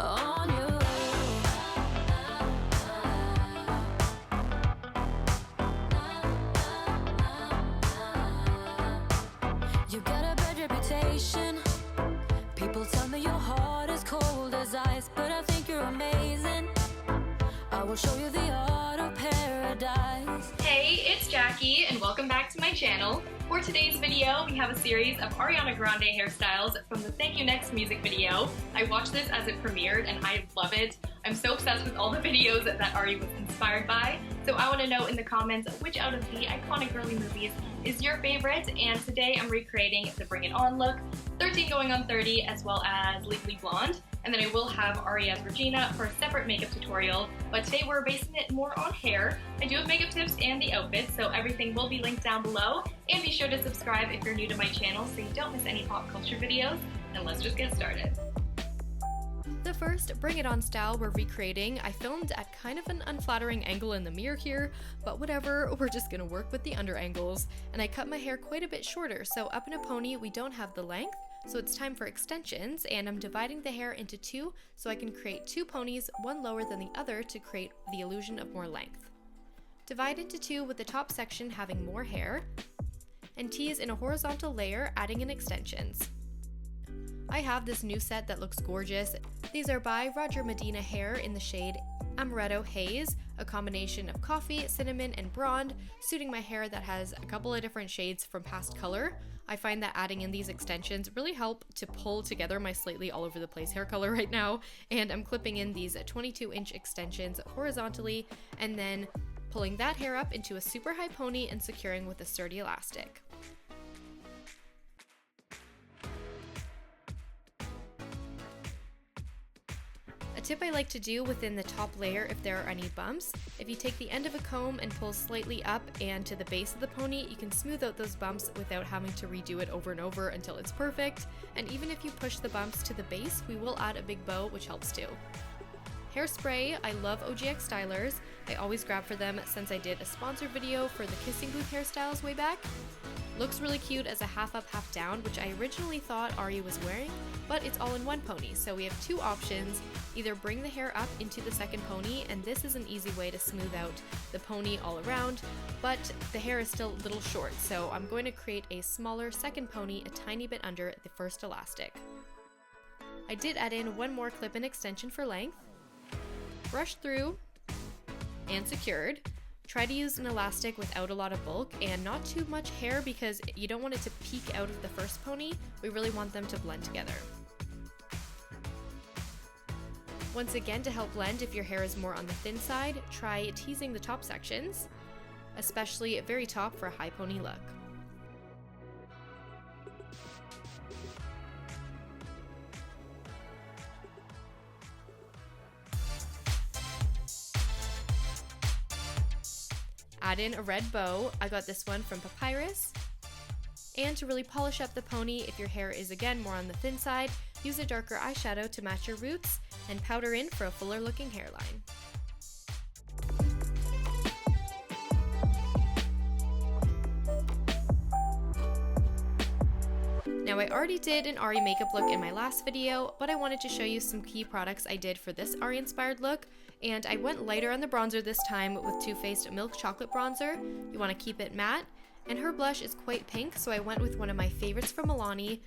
on you. You got a bad reputation. People tell me your heart is cold as ice, but I think you're amazing. I will show you the art of paradise. Hey, it's Jackie, and welcome back to my channel. For today's video, we have a series of Ariana Grande hairstyles from the Thank You Next music video. I watched this as it premiered, and I love it. I'm so obsessed with all the videos that Ari was inspired by. So I want to know in the comments which out of the iconic girly movies is your favorite, and today I'm recreating the Bring It On look, 13 going on 30, as well as Legally Blonde. And then I will have Ari as Regina for a separate makeup tutorial, but today we're basing it more on hair. I do have makeup tips and the outfits, so everything will be linked down below. And be sure to subscribe if you're new to my channel so you don't miss any pop culture videos. And let's just get started. The first Bring It On style we're recreating, I filmed at kind of an unflattering angle in the mirror here, but whatever, we're just gonna work with the under angles. And I cut my hair quite a bit shorter, so up in a pony we don't have the length, so it's time for extensions, and I'm dividing the hair into two so I can create two ponies, one lower than the other to create the illusion of more length. Divide into two with the top section having more hair, and tease in a horizontal layer, adding in extensions. I have this new set that looks gorgeous. These are by Medina Hair in the shade Amaretto Haze, a combination of coffee, cinnamon, and blonde, suiting my hair that has a couple of different shades from past color. I find that adding in these extensions really help to pull together my slightly all over the place hair color right now, and I'm clipping in these 22-inch extensions horizontally and then pulling that hair up into a super high pony and securing with a sturdy elastic. A tip I like to do within the top layer if there are any bumps, if you take the end of a comb and pull slightly up and to the base of the pony, you can smooth out those bumps without having to redo it over and over until it's perfect. And even if you push the bumps to the base, we will add a big bow, which helps too. Hairspray, I love OGX stylers. I always grab for them since I did a sponsor video for the kissing booth hairstyles way back. Looks really cute as a half up, half down, which I originally thought Ari was wearing, but it's all in one pony, so we have two options. Either bring the hair up into the second pony, and this is an easy way to smooth out the pony all around, but the hair is still a little short, so I'm going to create a smaller second pony a tiny bit under the first elastic. I did add in one more clip-in extension for length, brushed through, and secured. Try to use an elastic without a lot of bulk and not too much hair because you don't want it to peek out of the first pony. We really want them to blend together. Once again, to help blend, if your hair is more on the thin side, try teasing the top sections, especially at very top for a high pony look. Add in a red bow. I got this one from Papyrus. And to really polish up the pony, if your hair is again more on the thin side, use a darker eyeshadow to match your roots and powder in for a fuller looking hairline. Now I already did an Ari makeup look in my last video, but I wanted to show you some key products I did for this Ari inspired look, and I went lighter on the bronzer this time with Too Faced Milk Chocolate Bronzer. You want to keep it matte, and her blush is quite pink, so I went with one of my favorites from Milani.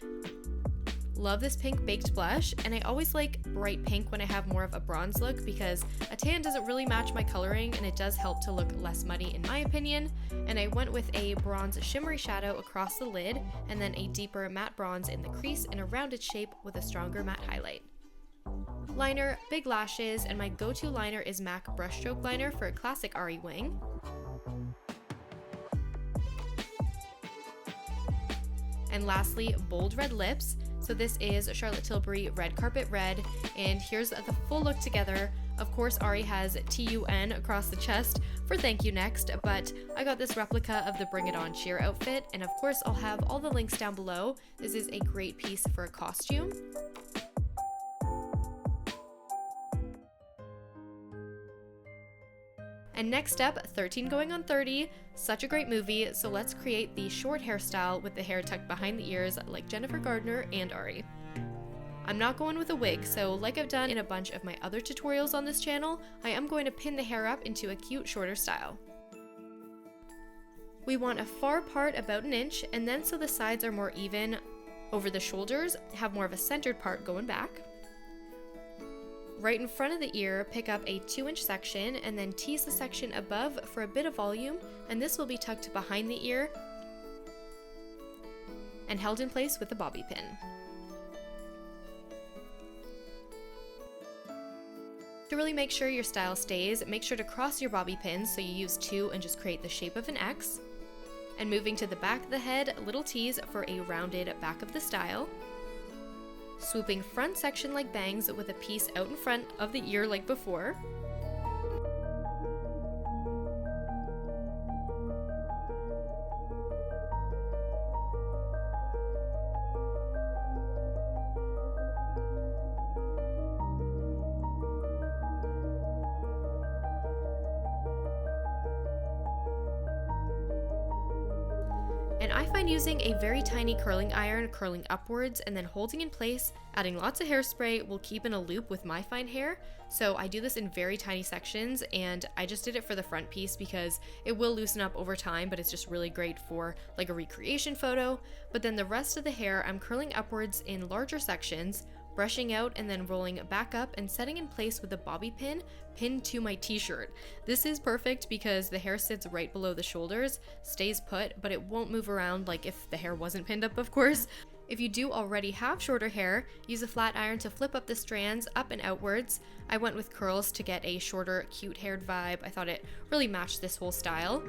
Love this pink baked blush, and I always like bright pink when I have more of a bronze look because a tan doesn't really match my coloring and it does help to look less muddy in my opinion. And I went with a bronze shimmery shadow across the lid and then a deeper matte bronze in the crease in a rounded shape with a stronger matte highlight. Liner, big lashes, and my go-to liner is MAC Brushstroke Liner for a classic Ari wing. And lastly, bold red lips. So this is Charlotte Tilbury Red Carpet Red, and here's the full look together. Of course, Ari has TUN across the chest for Thank You Next, but I got this replica of the Bring It On sheer outfit, and of course I'll have all the links down below. This is a great piece for a costume. And next up, 13 Going on 30, such a great movie, so let's create the short hairstyle with the hair tucked behind the ears like Jennifer Gardner and Ari. I'm not going with a wig, so like I've done in a bunch of my other tutorials on this channel, I am going to pin the hair up into a cute shorter style. We want a far part about an inch, and then so the sides are more even over the shoulders, have more of a centered part going back. Right in front of the ear, pick up a 2-inch section and then tease the section above for a bit of volume, and this will be tucked behind the ear and held in place with a bobby pin. To really make sure your style stays, make sure to cross your bobby pins so you use 2 and just create the shape of an X. And moving to the back of the head, little tease for a rounded back of the style. Swooping front section like bangs with a piece out in front of the ear like before. And I find using a very tiny curling iron curling upwards and then holding in place, adding lots of hairspray will keep in a loop with my fine hair. So I do this in very tiny sections, and I just did it for the front piece because it will loosen up over time, but it's just really great for like a recreation photo. But then the rest of the hair I'm curling upwards in larger sections, brushing out and then rolling back up and setting in place with a bobby pin pinned to my t-shirt. This is perfect because the hair sits right below the shoulders, stays put, but it won't move around like if the hair wasn't pinned up, of course. If you do already have shorter hair, use a flat iron to flip up the strands up and outwards. I went with curls to get a shorter, cute haired vibe. I thought it really matched this whole style.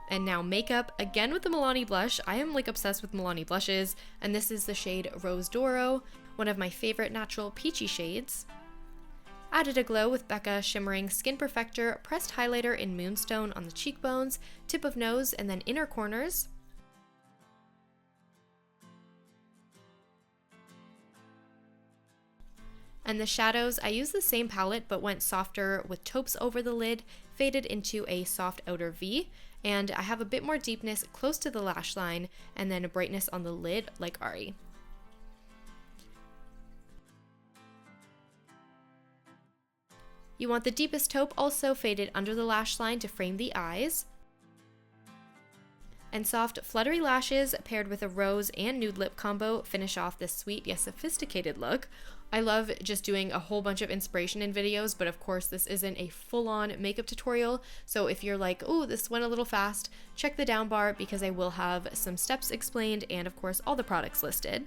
And now makeup, again with the Milani blush. I am like obsessed with Milani blushes, and this is the shade Rose Doro, one of my favorite natural peachy shades. Added a glow with BECCA Shimmering Skin Perfector Pressed Highlighter in Moonstone on the cheekbones, tip of nose, and then inner corners. And the shadows, I used the same palette but went softer with taupes over the lid, faded into a soft outer V, and I have a bit more deepness close to the lash line and then a brightness on the lid like Ari. You want the deepest taupe also faded under the lash line to frame the eyes. And soft fluttery lashes paired with a rose and nude lip combo finish off this sweet yet sophisticated look. I love just doing a whole bunch of inspiration in videos, but of course this isn't a full-on makeup tutorial, so if you're like, oh, this went a little fast, check the down bar because I will have some steps explained and of course all the products listed.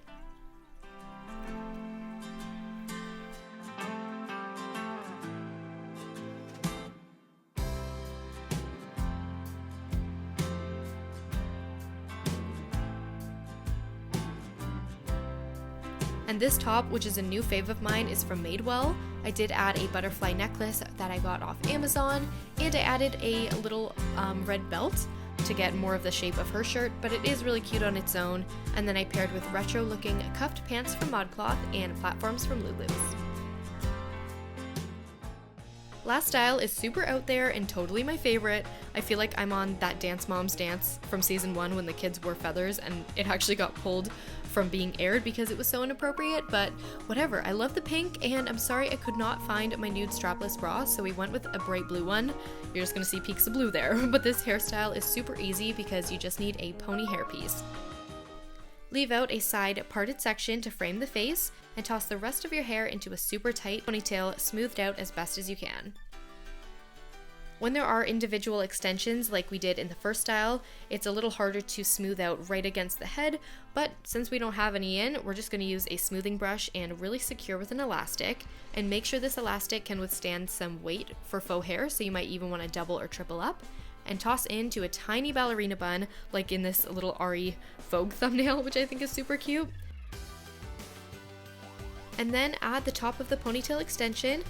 And this top, which is a new fave of mine, is from Madewell. I did add a butterfly necklace that I got off Amazon, and I added a little red belt to get more of the shape of her shirt, but it is really cute on its own. And then I paired with retro looking cuffed pants from ModCloth and platforms from Lulu's. Last style is super out there and totally my favorite. I feel like I'm on that Dance Moms dance from season 1 when the kids wore feathers and it actually got pulled from being aired because it was so inappropriate, but whatever. I love the pink, and I'm sorry I could not find my nude strapless bra, so we went with a bright blue one. You're just gonna see peaks of blue there, but this hairstyle is super easy because you just need a pony hairpiece. Leave out a side parted section to frame the face, and toss the rest of your hair into a super tight ponytail smoothed out as best as you can. When there are individual extensions like we did in the first style, it's a little harder to smooth out right against the head, but since we don't have any in, we're just going to use a smoothing brush and really secure with an elastic, and make sure this elastic can withstand some weight for faux hair, so you might even want to double or triple up, and toss into a tiny ballerina bun like in this little Ari Vogue thumbnail, which I think is super cute. And then add the top of the ponytail extension.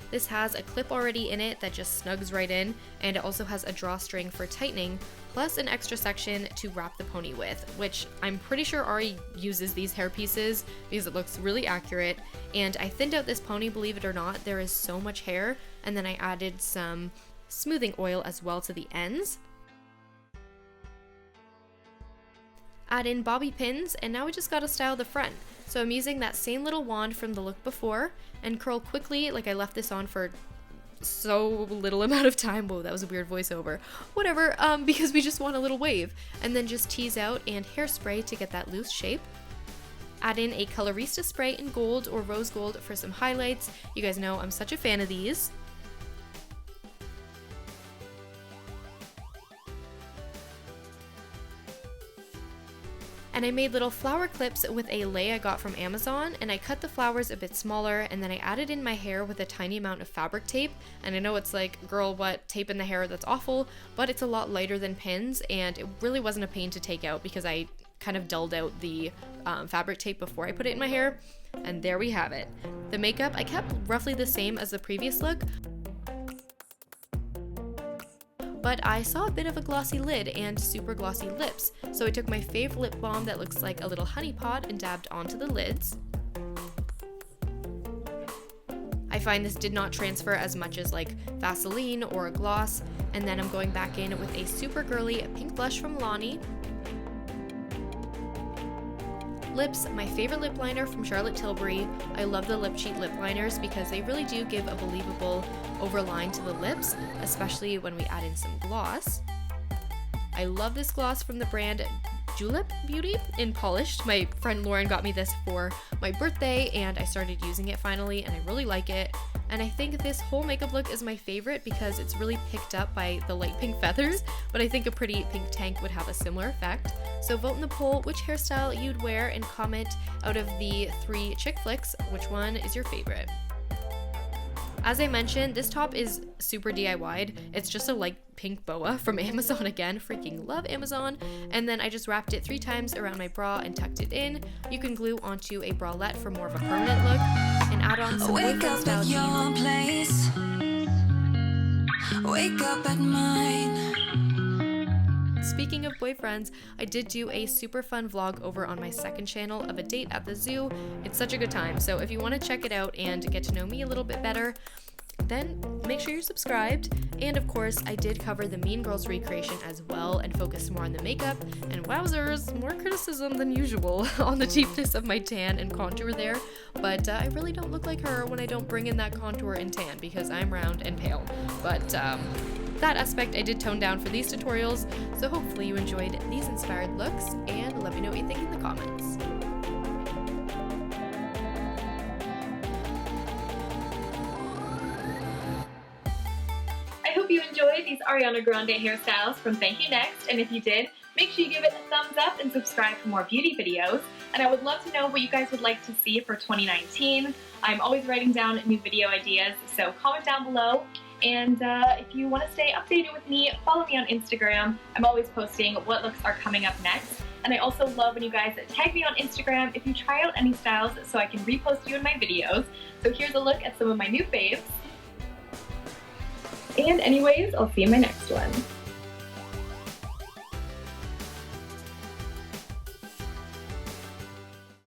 This has a clip already in it that just snugs right in, and it also has a drawstring for tightening, plus an extra section to wrap the pony with, which I'm pretty sure Ari uses these hair pieces because it looks really accurate. And I thinned out this pony, believe it or not, there is so much hair, and then I added some smoothing oil as well to the ends. Add in bobby pins, and now we just gotta style the front. So I'm using that same little wand from the look before and curl quickly, like I left this on for so little amount of time. Whoa, that was a weird voiceover. Whatever, because we just want a little wave. And then just tease out and hairspray to get that loose shape. Add in a Colorista spray in gold or rose gold for some highlights. You guys know I'm such a fan of these. And I made little flower clips with a lei I got from Amazon, and I cut the flowers a bit smaller, and then I added in my hair with a tiny amount of fabric tape. And I know it's like, girl, what, tape in the hair, that's awful, but it's a lot lighter than pins, and it really wasn't a pain to take out because I kind of dulled out the fabric tape before I put it in my hair. And there we have it. The makeup I kept roughly the same as the previous look, but I saw a bit of a glossy lid and super glossy lips, so I took my fave lip balm that looks like a little Honeypot and dabbed onto the lids. I find this did not transfer as much as like Vaseline or a gloss, and then I'm going back in with a super girly pink blush from Milani. Lips, my favorite lip liner from Charlotte Tilbury. I love the lip cheat lip liners because they really do give a believable overline to the lips, especially when we add in some gloss. I love this gloss from the brand Julep Beauty in Polished. My friend Lauren got me this for my birthday and I started using it finally, and I really like it. And I think this whole makeup look is my favorite because it's really picked up by the light pink feathers, but I think a pretty pink tank would have a similar effect. So vote in the poll which hairstyle you'd wear and comment out of the 3 chick flicks, which one is your favorite. As I mentioned, this top is super DIY'd. It's just a light pink boa from Amazon again. Freaking love Amazon. And then I just wrapped it 3 times around my bra and tucked it in. You can glue onto a bralette for more of a permanent look and add on some boyfriend style jeans. Wake up at mine. Speaking of boyfriends, I did do a super fun vlog over on my second channel of a date at the zoo. It's such a good time, so if you want to check it out and get to know me a little bit better, then make sure you're subscribed. And of course, I did cover the Mean Girls recreation as well and focus more on the makeup, and wowzers, more criticism than usual on the deepness of my tan and contour there, but I really don't look like her when I don't bring in that contour and tan because I'm round and pale. But that aspect I did tone down for these tutorials, so hopefully you enjoyed these inspired looks, and let me know what you think in the comments. I hope you enjoyed these Ariana Grande hairstyles from Thank You Next, and if you did, make sure you give it a thumbs up and subscribe for more beauty videos. And I would love to know what you guys would like to see for 2019. I'm always writing down new video ideas, so comment down below. And if you want to stay updated with me, follow me on Instagram. I'm always posting what looks are coming up next. And I also love when you guys tag me on Instagram if you try out any styles so I can repost you in my videos. So here's a look at some of my new faves. And anyways, I'll see you in my next one.